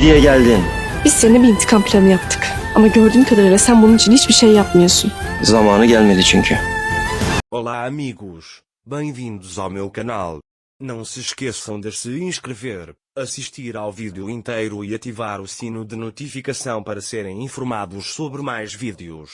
diye geldin. Biz seninle bir intikam planı yaptık. Ama gördüğüm kadarıyla sen bunun için hiçbir şey yapmıyorsun. Zamanı gelmedi çünkü. Olá amigos, bem-vindos ao meu canal. Não se esqueçam de se inscrever, assistir ao vídeo inteiro e ativar o sino de notificação para serem informados sobre mais vídeos.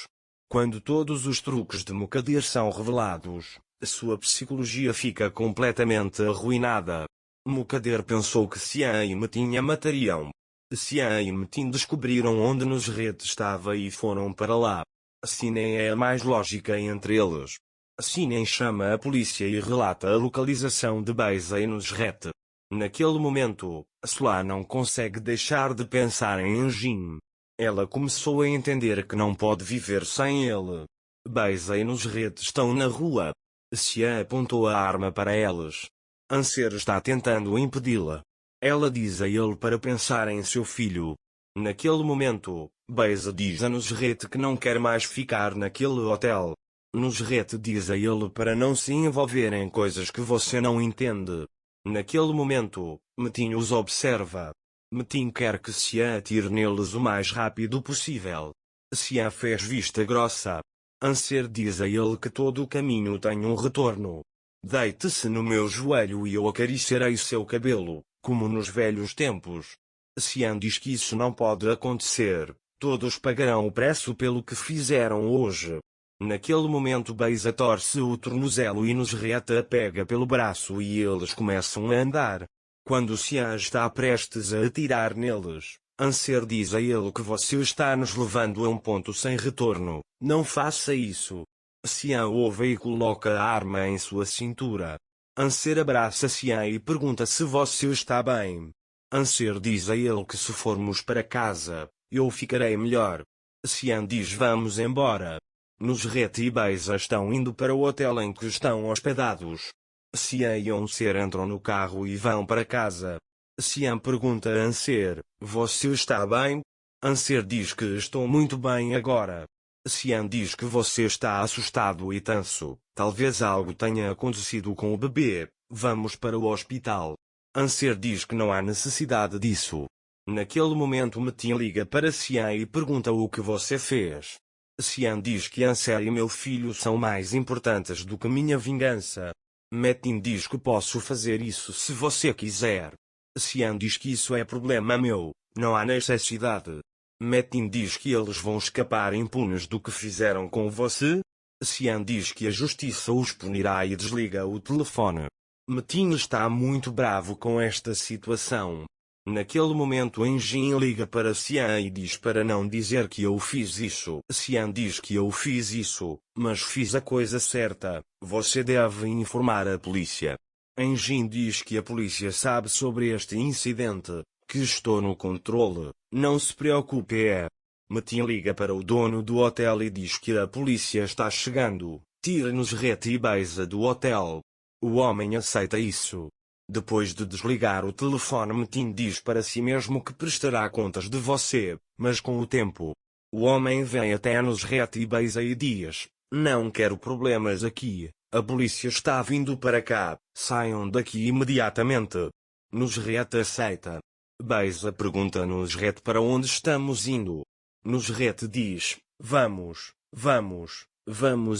Quando todos os truques de Mokadir são revelados, sua psicologia fica completamente arruinada. Mokadir pensou que Xian e Metin a matariam. Xian e Metin descobriram onde Nusret estava e foram para lá. Sinem é a mais lógica entre eles. Sinem chama a polícia e relata a localização de Beza e Nusret. Naquele momento, Sola não consegue deixar de pensar em Jin. Ela começou a entender que não pode viver sem ele. Beza e Nusret estão na rua. Xian apontou a arma para eles. Anser está tentando impedi-la. Ela diz a ele para pensar em seu filho. Naquele momento, Beza diz a Nusret que não quer mais ficar naquele hotel. Nusret diz a ele para não se envolver em coisas que você não entende. Naquele momento, Metin os observa. Metin quer que Xian atire neles o mais rápido possível. Xian fez vista grossa. Anser diz a ele que todo o caminho tem um retorno. Deite-se no meu joelho e eu acariciarei seu cabelo, como nos velhos tempos. Xian diz que isso não pode acontecer. Todos pagarão o preço pelo que fizeram hoje. Naquele momento Beza torce o tornozelo e Nusret a pega pelo braço e eles começam a andar. Quando Xian está prestes a atirar neles, Anser diz a ele que você está nos levando a um ponto sem retorno. Não faça isso. Xian ouve e coloca a arma em sua cintura. Anser abraça Xian e pergunta se você está bem. Anser diz a ele que se formos para casa, eu ficarei melhor. Xian diz vamos embora. Nusret e Beza estão indo para o hotel em que estão hospedados. Xian e Anser entram no carro e vão para casa. Xian pergunta a Anser, você está bem? Anser diz que estou muito bem agora. Xian diz que você está assustado e tenso. Talvez algo tenha acontecido com o bebê. Vamos para o hospital. Anser diz que não há necessidade disso. Naquele momento Metin liga para Xian e pergunta o que você fez. Xian diz que Anser e meu filho são mais importantes do que minha vingança. Metin diz que posso fazer isso se você quiser. Xian diz que isso é problema meu, não há necessidade. Metin diz que eles vão escapar impunes do que fizeram com você. Xian diz que a justiça os punirá e desliga o telefone. Metin está muito bravo com esta situação. Naquele momento Jin liga para Xian e diz para não dizer que eu fiz isso. Xian diz que eu fiz isso, mas fiz a coisa certa. Você deve informar a polícia. Jin diz que a polícia sabe sobre este incidente, que estou no controle, não se preocupe Metin liga para o dono do hotel e diz que a polícia está chegando. Tire-nos Nusret e Beza do hotel. O homem aceita isso. Depois de desligar o telefone Metin diz para si mesmo que prestará contas de você, mas com o tempo. O homem vem até Nusret e Beza e diz, não quero problemas aqui, a polícia está vindo para cá, saiam daqui imediatamente. Nusret aceita. Beza pergunta a Nusret para onde estamos indo. Nusret diz, vamos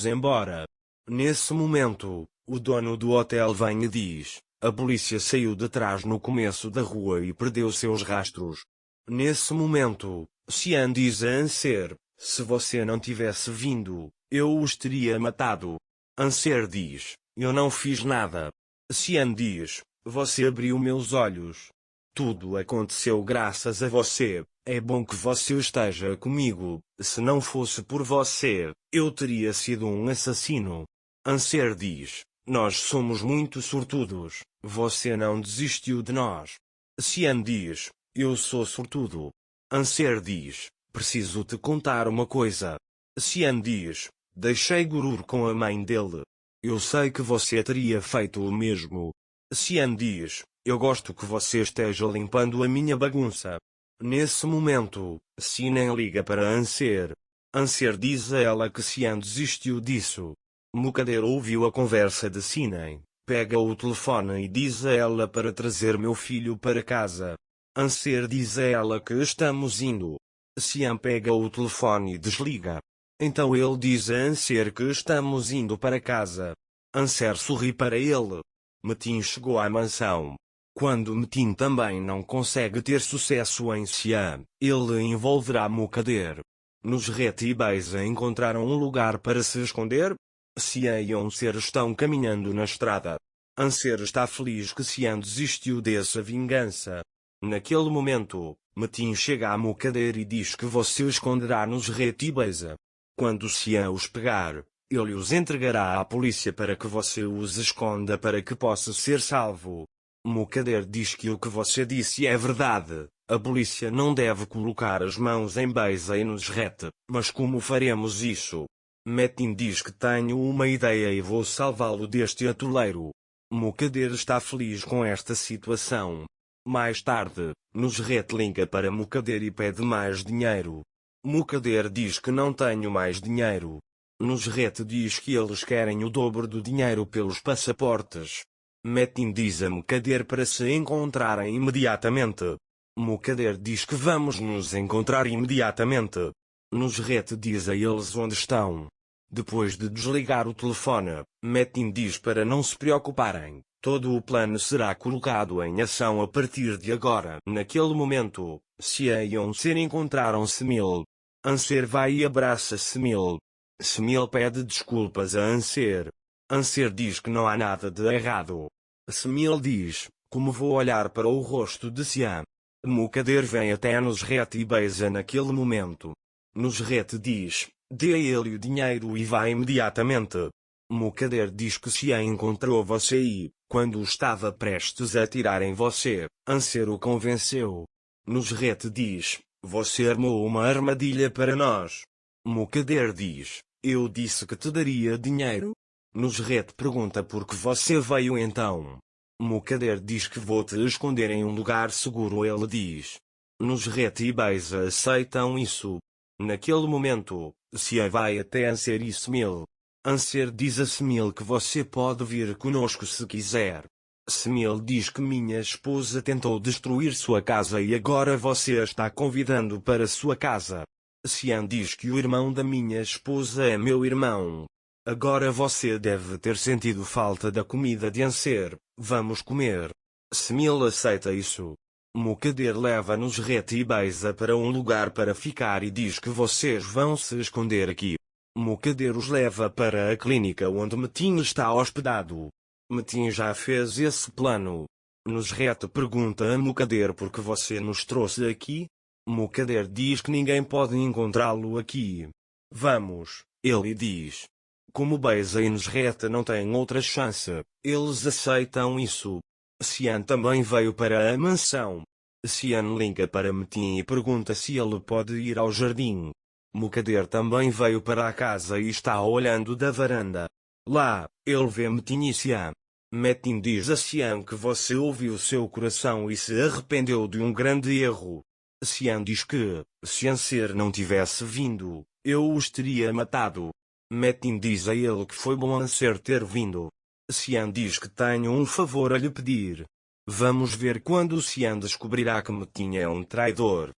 embora. Nesse momento, o dono do hotel vem e diz, a polícia saiu de trás no começo da rua e perdeu seus rastros. Nesse momento, Xian diz a Anser, se você não tivesse vindo, eu os teria matado. Anser diz, eu não fiz nada. Xian diz, você abriu meus olhos. Tudo aconteceu graças a você, é bom que você esteja comigo, se não fosse por você, eu teria sido um assassino. Anser diz, nós somos muito sortudos, você não desistiu de nós. Xian diz, eu sou sortudo. Anser diz, preciso te contar uma coisa. Xian diz, deixei Gurur com a mãe dele. Eu sei que você teria feito o mesmo. Xian diz, eu gosto que você esteja limpando a minha bagunça. Nesse momento, Sinem liga para Anser. Anser diz a ela que Xian desistiu disso. Mokadir ouviu a conversa de Sinem, pega o telefone e diz a ela para trazer meu filho para casa. Anser diz a ela que estamos indo. Cian pega o telefone e desliga. Então ele diz a Anser que estamos indo para casa. Anser sorri para ele. Metin chegou à mansão. Quando Metin também não consegue ter sucesso em Cian, ele envolverá Mukader. Nusret e Beza encontraram um lugar para se esconder. Cian e Anser estão caminhando na estrada. Anser está feliz que Cian desistiu dessa vingança. Naquele momento, Metin chega a Mukader e diz que você esconderá Nusret e Beza. Quando Cian os pegar, ele os entregará à polícia para que você os esconda para que possa ser salvo. Mukader diz que o que você disse é verdade. A polícia não deve colocar as mãos em Beza e Nusret, mas como faremos isso? Metin diz que tenho uma ideia e vou salvá-lo deste atoleiro. Mukader está feliz com esta situação. Mais tarde, Nusret liga para Mukader e pede mais dinheiro. Mukader diz que não tenho mais dinheiro. Nusret diz que eles querem o dobro do dinheiro pelos passaportes. Metin diz a Mukader para se encontrarem imediatamente. Mukader diz que vamos nos encontrar imediatamente. Nusret diz a eles onde estão. Depois de desligar o telefone, Metin diz para não se preocuparem, todo o plano será colocado em ação a partir de agora. Naquele momento, Cian e Anser encontraram Semil. Anser vai e abraça Semil. Semil pede desculpas a Anser. Anser diz que não há nada de errado. Semil diz, como vou olhar para o rosto de Cian? Mukader vem até Nusret e Beza naquele momento. Nusret diz, dê a ele o dinheiro e vá imediatamente. Mukader diz que Cian encontrou você e, quando estava prestes a atirar em você, Anser o convenceu. Nusret diz, você armou uma armadilha para nós. Mukader diz, eu disse que te daria dinheiro. Nusret pergunta por que você veio então. Mukader diz que vou te esconder em um lugar seguro. Ele diz. Nusret e Beza aceitam isso. Naquele momento, Cian vai até Anser e Semil. Anser diz a Semil que você pode vir conosco se quiser. Semil diz que minha esposa tentou destruir sua casa e agora você a está convidando para sua casa. Cian diz que o irmão da minha esposa é meu irmão. Agora você deve ter sentido falta da comida de Anser. Vamos comer. Semil aceita isso. Mukader leva Nusret e Beza para um lugar para ficar e diz que vocês vão se esconder aqui. Mukader os leva para a clínica onde Metin está hospedado. Metin já fez esse plano. Nusret pergunta a Mukader por que você nos trouxe aqui. Mukader diz que ninguém pode encontrá-lo aqui. Vamos, ele diz. Como Beza e Nusret não têm outra chance, eles aceitam isso. Cian também veio para a mansão. Cian liga para Metin e pergunta se ele pode ir ao jardim. Mukader também veio para a casa e está olhando da varanda. Lá, ele vê Metin e Cian. Metin diz a Cian que você ouviu seu coração e se arrependeu de um grande erro. Cian diz que, se Anser não tivesse vindo, eu os teria matado. Metin diz a ele que foi bom Anser ter vindo. Cian diz que tenho um favor a lhe pedir. Vamos ver quando Cian descobrirá que Metin é um traidor.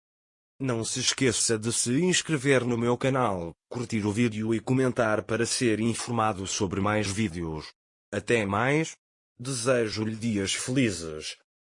Não se esqueça de se inscrever no meu canal, curtir o vídeo e comentar para ser informado sobre mais vídeos. Até mais. Desejo-lhe dias felizes.